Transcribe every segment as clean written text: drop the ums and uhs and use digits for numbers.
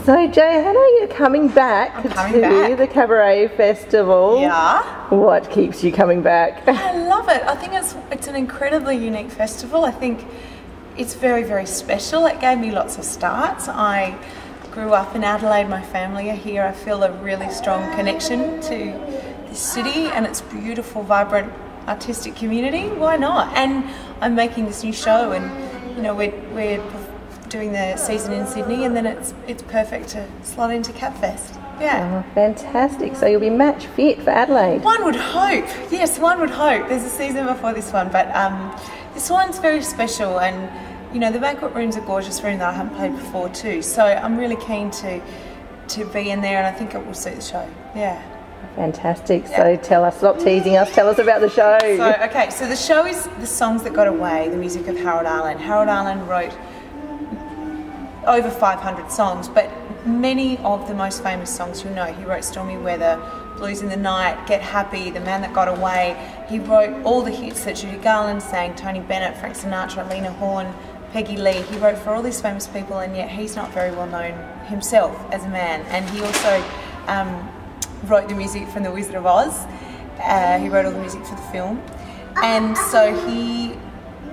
So Johanna, you're coming back to the Cabaret Festival. Yeah. What keeps you coming back? I love it. I think it's an incredibly unique festival. I think it's very, very special. It gave me lots of starts. I grew up in Adelaide, my family are here. I feel a really strong connection to this city and its beautiful, vibrant, artistic community. Why not? And I'm making this new show, and you know we're doing the season in Sydney, and then it's perfect to slot into CabFest. Yeah. Oh, fantastic. So you'll be match fit for Adelaide. One would hope. Yes, one would hope. There's a season before this one, but this one's very special, and you know the banquet room's a gorgeous room that I haven't played before too. So I'm really keen to be in there, and I think it will suit the show. Yeah. Fantastic. So tell us, stop teasing us, tell us about the show. So the show is The Songs That Got Away, the music of Harold Arlen. Harold Arlen wrote over 500 songs, but many of the most famous songs you'll know. He wrote Stormy Weather, Blues in the Night, Get Happy, The Man That Got Away. He wrote all the hits that Judy Garland sang, Tony Bennett, Frank Sinatra, Lena Horne, Peggy Lee. He wrote for all these famous people, and yet he's not very well known himself as a man. And he also wrote the music from The Wizard of Oz. He wrote all the music for the film. And so he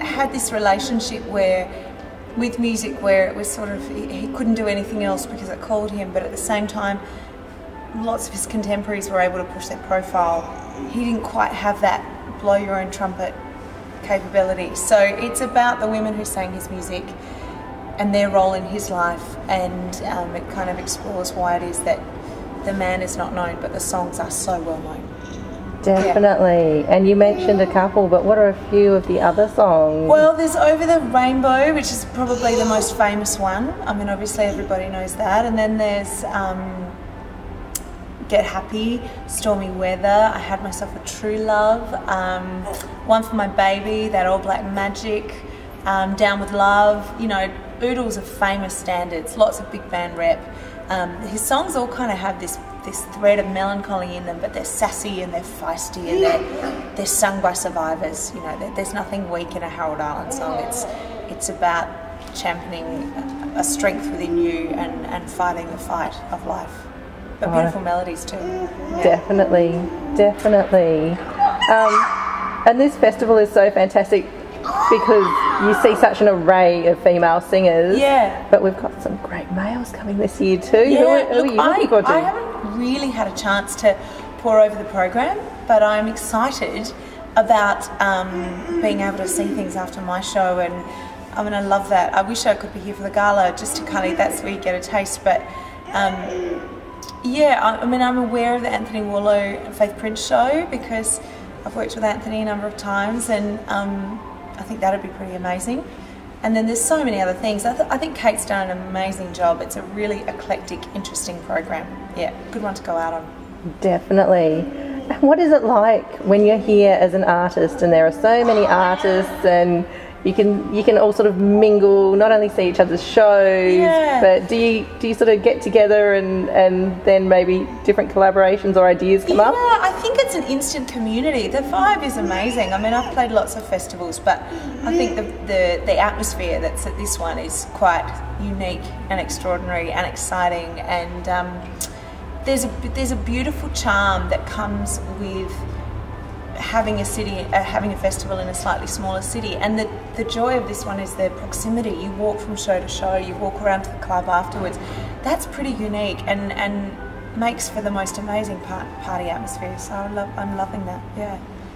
had this relationship with music where it was sort of, he couldn't do anything else because it called him, but at the same time, lots of his contemporaries were able to push their profile. He didn't quite have that blow your own trumpet capability. So it's about the women who sang his music and their role in his life, and it kind of explores why it is that the man is not known, but the songs are so well known. Definitely. Yeah. And you mentioned a couple, but what are a few of the other songs? Well, there's Over the Rainbow, which is probably the most famous one. I mean, obviously everybody knows that. And then there's Get Happy, Stormy Weather, I Had Myself a True Love, One for My Baby, That All Black Magic, Down with Love. You know, oodles of famous standards, lots of big band rep. His songs all kind of have this thread of melancholy in them, but they're sassy and they're feisty, and they're sung by survivors. You know, there's nothing weak in a Harold Arlen song. It's about championing a strength within you and fighting the fight of life. But beautiful melodies too. Yeah. Definitely, definitely. And this festival is so fantastic because you see such an array of female singers. Yeah. But we've got some great males coming this year too. Yeah. Who are you looking forward to? I haven't really had a chance to pour over the program, but I'm excited about being able to see things after my show, and I mean I love that. I wish I could be here for the gala just to kind of, that's where you get a taste, but yeah, I mean I'm aware of the Anthony Warlow and Faith Prince show because I've worked with Anthony a number of times, and I think that'd be pretty amazing. And then there's so many other things. I think Kate's done an amazing job. It's a really eclectic, interesting program. Yeah, good one to go out on. Definitely. What is it like when you're here as an artist and there are so many artists and you can all sort of mingle, not only see each other's shows, but do you sort of get together and then maybe different collaborations or ideas come up? Yeah, I think it's an instant community. The vibe is amazing. I mean, I've played lots of festivals, but I think the atmosphere that's at this one is quite unique and extraordinary and exciting, and there's a beautiful charm that comes with having a festival in a slightly smaller city. And the joy of this one is the proximity. You walk from show to show, you walk around to the club afterwards. That's pretty unique and makes for the most amazing party atmosphere. So I'm loving that.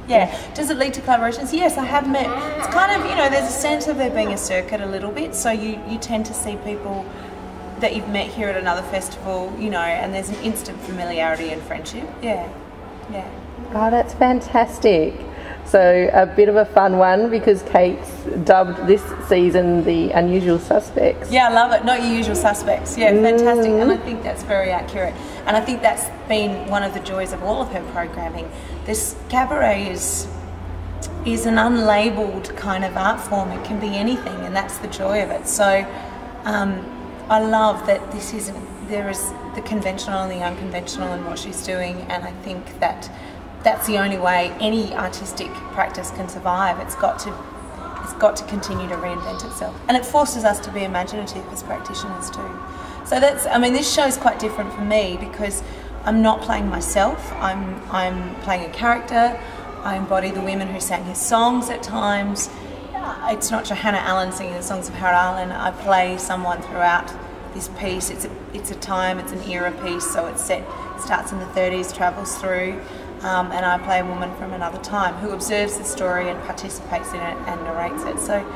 Yeah. Does it lead to collaborations? Yes, I have met. It's kind of, you know, there's a sense of there being a circuit a little bit, so you tend to see people that you've met here at another festival, you know, and there's an instant familiarity and friendship. Yeah. Oh, that's fantastic. So a bit of a fun one because Kate's dubbed this season the Unusual Suspects. Yeah, I love it. Not Your Usual Suspects. Yeah, fantastic. And I think that's very accurate. And I think that's been one of the joys of all of her programming. This cabaret is an unlabelled kind of art form. It can be anything, and that's the joy of it. So I love that there is the conventional and the unconventional in what she's doing, and I think that's the only way any artistic practice can survive. It's got to continue to reinvent itself, and it forces us to be imaginative as practitioners too. So that's, I mean, this show is quite different for me because I'm not playing myself. I'm playing a character. I embody the women who sang his songs at times. It's not Johanna Allen singing the songs of Harold Arlen. I play someone throughout this piece. It's a time, it's an era piece, so it's set, starts in the 30s, travels through, and I play a woman from another time who observes the story and participates in it and narrates it. So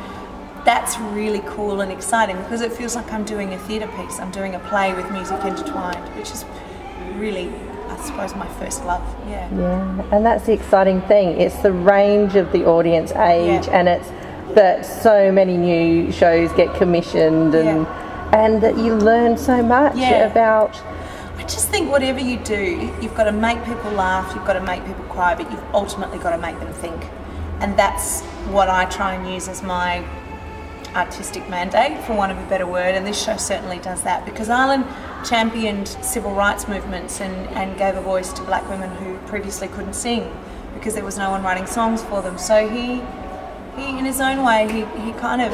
that's really cool and exciting because it feels like I'm doing a theatre piece. I'm doing a play with music intertwined, which is really, I suppose, my first love. Yeah, and that's the exciting thing. It's the range of the audience age, and it's that so many new shows get commissioned, and that you learn so much about. I just think whatever you do, you've got to make people laugh, you've got to make people cry, but you've ultimately got to make them think. And that's what I try and use as my artistic mandate, for want of a better word, and this show certainly does that, because Arlen championed civil rights movements and gave a voice to black women who previously couldn't sing because there was no one writing songs for them. So he in his own way, he kind of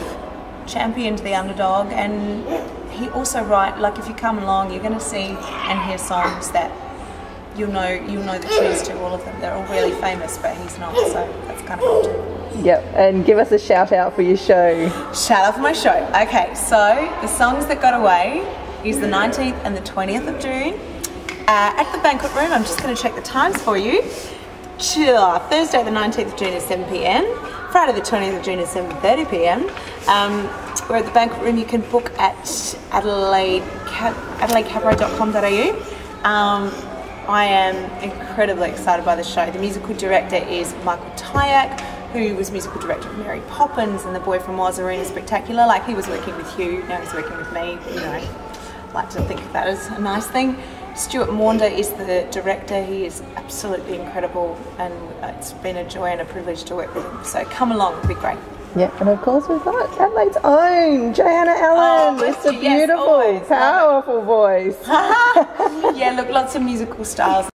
championed the underdog, and he also like if you come along, you're going to see and hear songs that you'll know the tunes to, all of them. They're all really famous, but he's not, so that's kind of cool too. Yep, and give us a shout out for your show. Shout out for my show. Okay, so the Songs That Got Away is the 19th and the 20th of June at the banquet room. I'm just going to check the times for you. Thursday the 19th of June is 7 p.m. Friday the 20th of June is 7:30 p.m. We're at the banquet room. You can book at adelaidecabaret.com.au. I am incredibly excited by the show. The musical director is Michael Tyack, who was musical director of Mary Poppins and The Boy from Oz, Arena Spectacular. Like, he was working with Hugh, now he's working with me. You know, I like to think of that as a nice thing. Stuart Maunder is the director. He is absolutely incredible, and it's been a joy and a privilege to work with him. So come along, it'll be great. Yeah, and of course we've got Adelaide's own Johanna Allen. It's a beautiful, powerful voice. Yeah, look, lots of musical styles.